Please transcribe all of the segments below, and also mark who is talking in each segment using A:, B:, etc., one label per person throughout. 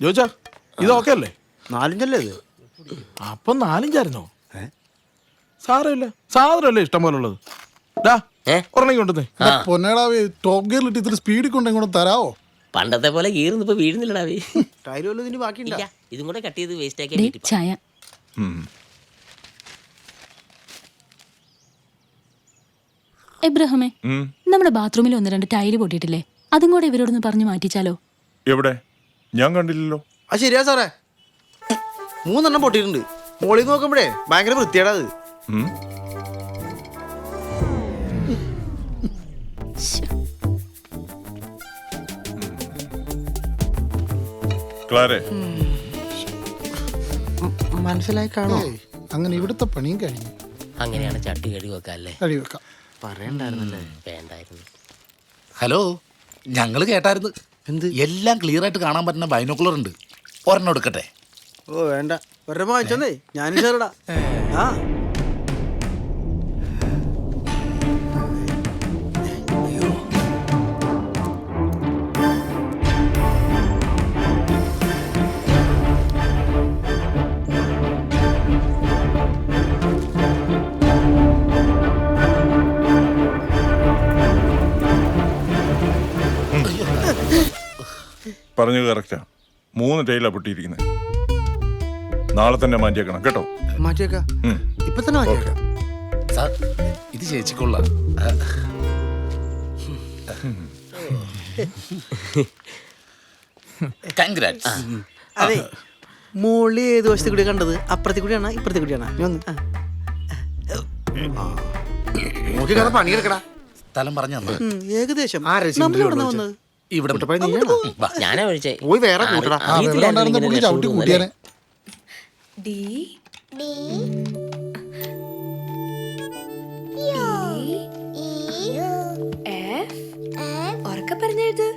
A: ചോദിച്ചാ ഇത് ഓക്കെ അല്ലേ?
B: 4-5 ഇത്.
A: അപ്പം 4-5 സാരമില്ല, സാധനമല്ലേ ഇഷ്ടം പോലെ ഉള്ളത്. ഉറങ്ങി കൊണ്ടുവന്നേ.
C: പൊന്നേടാവേ, ടോപ്പ് ഗിയറിലിട്ട് ഇത്തിരി സ്പീഡിൽ കൊണ്ട് ഇങ്ങോട്ട് തരാവോ?
D: പണ്ടത്തെ പോലെ ഗീർന്ന് ഇപ്പൊ വീഴുന്നില്ലടാവേ.
B: ടൈല് വല്ലതും ഇതിന് ബാക്കിയില്ല.
D: ഇതും കൂടെ കട്ട് ചെയ്ത് വേസ്റ്റ് ആക്കി
E: ചായ. എബ്രഹാമേ, നമ്മുടെ ബാത്റൂമിൽ 1-2 ടൈല് പൊട്ടിയിട്ടില്ലേ? അതും കൂടെ ഇവരോടൊന്ന് പറഞ്ഞു മാറ്റിച്ചാലോ?
F: എവിടെ? ഞാൻ കണ്ടില്ലല്ലോ.
B: അത് ശരിയാ സാറേ, 3 പൊട്ടിയിട്ടുണ്ട്. മോളിൽ നോക്കുമ്പോഴേ ഭയങ്കര വൃത്തിയാടാ അത്.
F: ക്ലാരേ,
B: മനസ്സിലായി കാണോ?
C: അങ്ങനെ ഇവിടുത്തെ പണിയും കഴിഞ്ഞു.
D: അങ്ങനെയാണ് ചട്ടി കഴുകി വെക്കാല്ലേ?
C: കഴി വെക്കാം.
B: പറയണ്ടായിരുന്നല്ലേ?
D: വേണ്ടായിരുന്നു.
G: ഹലോ, ഞങ്ങള് കേട്ടായിരുന്നു.
B: എന്ത്?
G: എല്ലാം ക്ലിയർ ആയിട്ട് കാണാൻ പറ്റുന്ന ബൈനോക്കുലർ ഉണ്ട്. ഒരെണ്ണം എടുക്കട്ടെ?
B: ഓ വേണ്ട, ഒരെണ്ണം വാങ്ങിച്ചോന്നേ. ഞാനും സാറടാ. ആ
F: പറഞ്ഞത് കറക്റ്റാ. 3 ടൈലാ പൊട്ടിയിരിക്കുന്നത്. നാളെ തന്നെ മാറ്റിയേക്കണം കേട്ടോ.
B: മാറ്റിയേക്കാം, ഇപ്പൊ തന്നെ മാറ്റിയേക്കാം.
G: സാർ, ഇത് ചേച്ചിക്കൊള്ള. കൺഗ്രാറ്റ്സ്.
B: അതെ, മോളി ഏത് വശത്ത് കൂടി കണ്ടത്? അപ്പുറത്തെ കൂടിയാണോ ഇപ്പുറത്തെ കൂടിയാണോ? നോക്കി കഥ പണിയെടുക്കടാ.
G: സ്ഥലം പറഞ്ഞു തന്നു.
B: ഏകദേശം നമ്മളിവിടെ വന്നത്
G: ഇവിടെ
D: ഞാനാ വിളിച്ചേ.
B: പോയി വേറെ കൂട്ടടാ.
C: ചവിട്ടി കൂട്ടിയാനെ.
H: ഉറക്കെ പറഞ്ഞെഴുത്.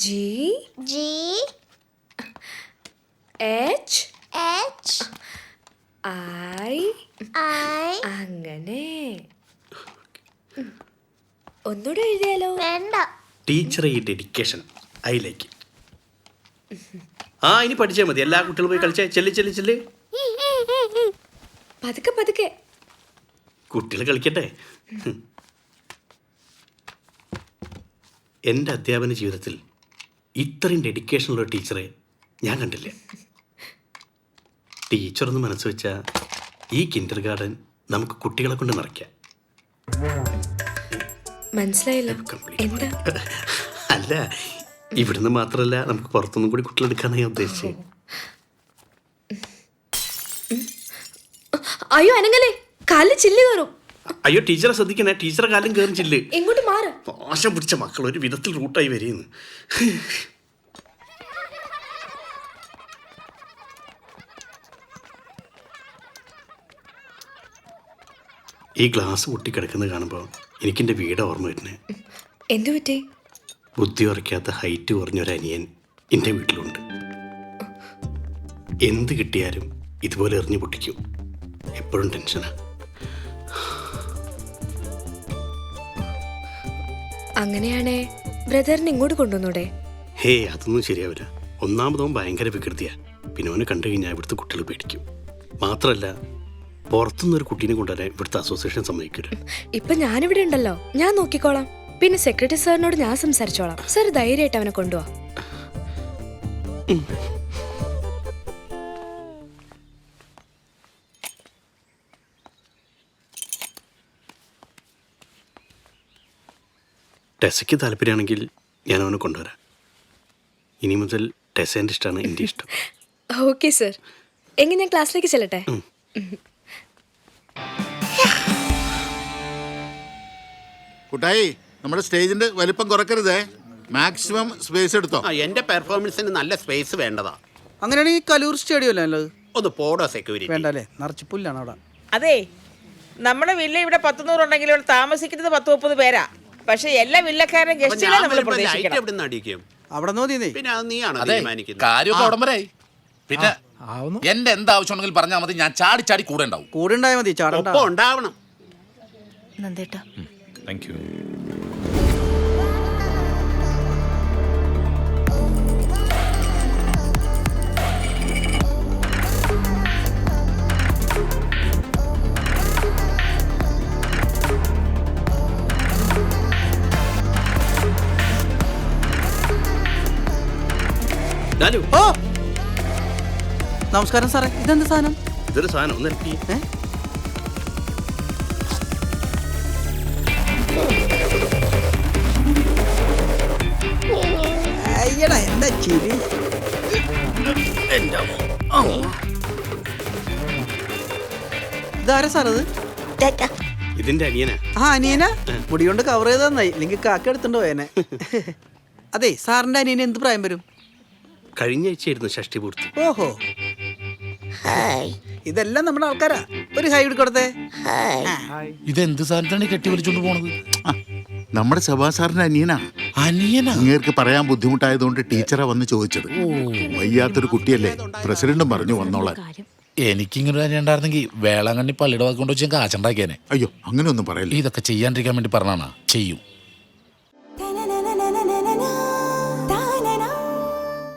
H: G G H H I I. അങ്ങനെ ഒന്നുകൂടെ എഴുതിയാലോ? വേണ്ട.
I: ടീച്ചറെ ഈ ഡെഡിക്കേഷൻ ഐ ലൈക്ക്. ആ, ഇനി പഠിച്ചാൽ മതി. എല്ലാ കുട്ടികളും പോയി കളിച്ചേ. ചെല്ല്.
H: പതുക്കെ പതുക്കെ.
I: കുട്ടികൾ കളിക്കട്ടെ. എൻ്റെ അധ്യാപന ജീവിതത്തിൽ ഇത്രയും ഡെഡിക്കേഷനുള്ള ടീച്ചറെ ഞാൻ കണ്ടില്ല. ടീച്ചറൊന്ന് മനസ്സ് വെച്ചാൽ ഈ കിൻഡർ ഗാർഡൻ നമുക്ക് കുട്ടികളെ കൊണ്ട് നിറയ്ക്കാം.
H: മനസ്സിലായില്ല. എന്താ?
I: അല്ല, ഇവിടുന്ന് മാത്രമല്ല, നമുക്ക് പുറത്തുനിന്നും കൂടി കുട്ടികളെടുക്കാനാണ് ഞാൻ ഉദ്ദേശിച്ചത്.
H: അയ്യോ അനങ്ങലേ, കാലിൽ ചില്ല് കയറും.
I: അയ്യോ, ടീച്ചറെ ശ്രദ്ധിക്കണേ. ടീച്ചറെ കാലം കയറും ചില്ല്.
H: എങ്ങോട്ട് മാറ്.
I: മോശം പിടിച്ച മക്കൾ ഒരു വിധത്തിൽ റൂട്ടായി വരികയെന്ന്. ഈ ഗ്ലാസ് പൊട്ടിക്കിടക്കുന്നത് കാണുമ്പോൾ എനിക്കെൻ്റെ വീട് ഓർമ്മ വരുന്നേ.
H: എന്തു പറ്റി?
I: ബുദ്ധി ഉറയ്ക്കാത്ത ഹൈറ്റ് കുറഞ്ഞൊരനിയൻ എൻ്റെ വീട്ടിലുണ്ട്. എന്ത് കിട്ടിയാലും ഇതുപോലെ എറിഞ്ഞു പൊട്ടിക്കും. എപ്പോഴും ടെൻഷനാ.
H: അങ്ങനെയാണേ ബ്രദറിനെ ഇങ്ങോട്ട് കൊണ്ടുവന്നൂടെ?
I: ഹേ, അതൊന്നും ശരിയാവില്ല. ഒന്നാമതവൻ ഭയങ്കര വികൃതിയാ. പിന്നെ അവന് കണ്ടു കഴിഞ്ഞാൽ ഇവിടുത്തെ കുട്ടികൾ പേടിക്കും. മാത്രമല്ല, പുറത്തുനിന്നൊരു കുട്ടീനെ കൊണ്ടുവരാൻ ഇവിടുത്തെ അസോസിയേഷൻ സമ്മതിക്കില്ല.
H: ഇപ്പൊ ഞാനിവിടെ ഉണ്ടല്ലോ, ഞാൻ നോക്കിക്കോളാം. പിന്നെ സെക്രട്ടറി സാറിനോട് ഞാൻ സംസാരിച്ചോളാം. സാർ ധൈര്യമായിട്ട് അവനെ കൊണ്ടുപോവാ.
I: ടെസയ്ക്ക് താല്പര്യമാണെങ്കിൽ ഞാൻ അവനെ കൊണ്ടുവരാം. ഇനി മുതൽ ടെസേൻ്റെ ഇഷ്ടമാണ് എൻ്റെ ഇഷ്ടം.
H: Okay sir. എങ്കിൽ ഞാൻ ക്ലാസ്സിലേക്ക് ചെല്ലട്ടെ?
J: കുട്ടായി, നമ്മുടെ സ്റ്റേജിന്റെ വലിപ്പം കുറക്കരുതേ. മാക്സിമം സ്പേസ് എടുത്തോ.
I: എൻ്റെ പെർഫോമൻസിന് നല്ല സ്പേസ് വേണ്ടതാ.
B: അങ്ങനെയാണെങ്കിൽ കലൂർ സ്റ്റേഡിയം അല്ലേ നല്ലത്?
I: ഒന്ന് പോടോ സെക്യൂരിറ്റി.
B: വേണ്ടല്ലേ, നിറച്ച് പുല്ലാണ് അവിടെ.
K: അതെ, നമ്മുടെ വില്ല ഇവിടെ 100 ഉണ്ടെങ്കിൽ ഇവിടെ താമസിക്കുന്നത് 10-30 പേരാ. പക്ഷെ എല്ലാ വില്ലക്കാരനും ഗസ്റ്റുകളെ നമ്മൾ പ്രതീക്ഷിക്കണം.
I: അവിടെ നോക്കിയേ. പിന്നെ അത് നീയാണ് തീരുമാനിക്കുന്നത്.
G: കാര്യമൊക്കെ ഉടമ്പരായി. പിന്നെ എന്റെ എന്താവശ്യം ഉണ്ടെങ്കിൽ പറഞ്ഞാൽ മതി. ഞാൻ ചാടി കൂടെ ഉണ്ടാവും.
B: കൂടെ ഉണ്ടായാൽ മതി, ചാടണ്ട.
I: ഉണ്ടാവണം.
H: നന്ദേട്ടാ,
F: താങ്ക് യു.
I: ലാലു
B: ഓ നമസ്കാരം സാറേ ഇതെന്ത് സാധനം?
I: ഇതൊരു സാധനം ഒന്ന് help ചെയ്യ്.
B: അയ്യടാ എന്താ ചിരി. ഇതാരാ സാർ ഇത്?
I: ഇതിന്റെ അനിയനാ.
B: ആ അനിയനാ മുടി കൊണ്ട് കവർ ചെയ്ത് തന്നായി, ഇല്ലെങ്കിൽ കാക്ക എടുത്തോണ്ട് പോയനെ. അതെ സാറിന്റെ അനിയന് എന്ത് പ്രായം വരും?
I: കഴിഞ്ഞ ആഴ്ചയായിരുന്നു ഷഷ്ടി പൂർത്തി.
B: ഓഹോ ഇതെല്ലാം നമ്മുടെ ആൾക്കാരാ. ഒരു ഹൈ കൊടുത്തേ.
G: ഇതെന്ത് സാധനത്താണ് കെട്ടി വലിച്ചോണ്ട് പോണത്?
J: നമ്മുടെ സഭാ സാറിന്റെ അനിയനാ.
G: അനിയനാ?
J: അങ്ങേർക്ക് പറയാൻ ബുദ്ധിമുട്ടായതുകൊണ്ട് ടീച്ചറാ വന്ന് ചോദിച്ചത്. വയ്യാത്തൊരു കുട്ടിയല്ലേ, പ്രസിഡന്റും പറഞ്ഞു വന്നോളാൻ.
G: എനിക്കിങ്ങനെ തന്നെ ഉണ്ടായിരുന്നെങ്കിൽ വേളാങ്കണ്ണി പള്ളിയുടെ വാക്ക് കൊണ്ട് വെച്ച് ഞാൻ കാച്ചുണ്ടാക്കിയേനെ.
J: അയ്യോ അങ്ങനെ ഒന്നും പറയല്ലേ.
G: ഇതൊക്കെ ചെയ്യാണ്ടിരിക്കാൻ വേണ്ടി പറഞ്ഞാണ്. ചെയ്യും.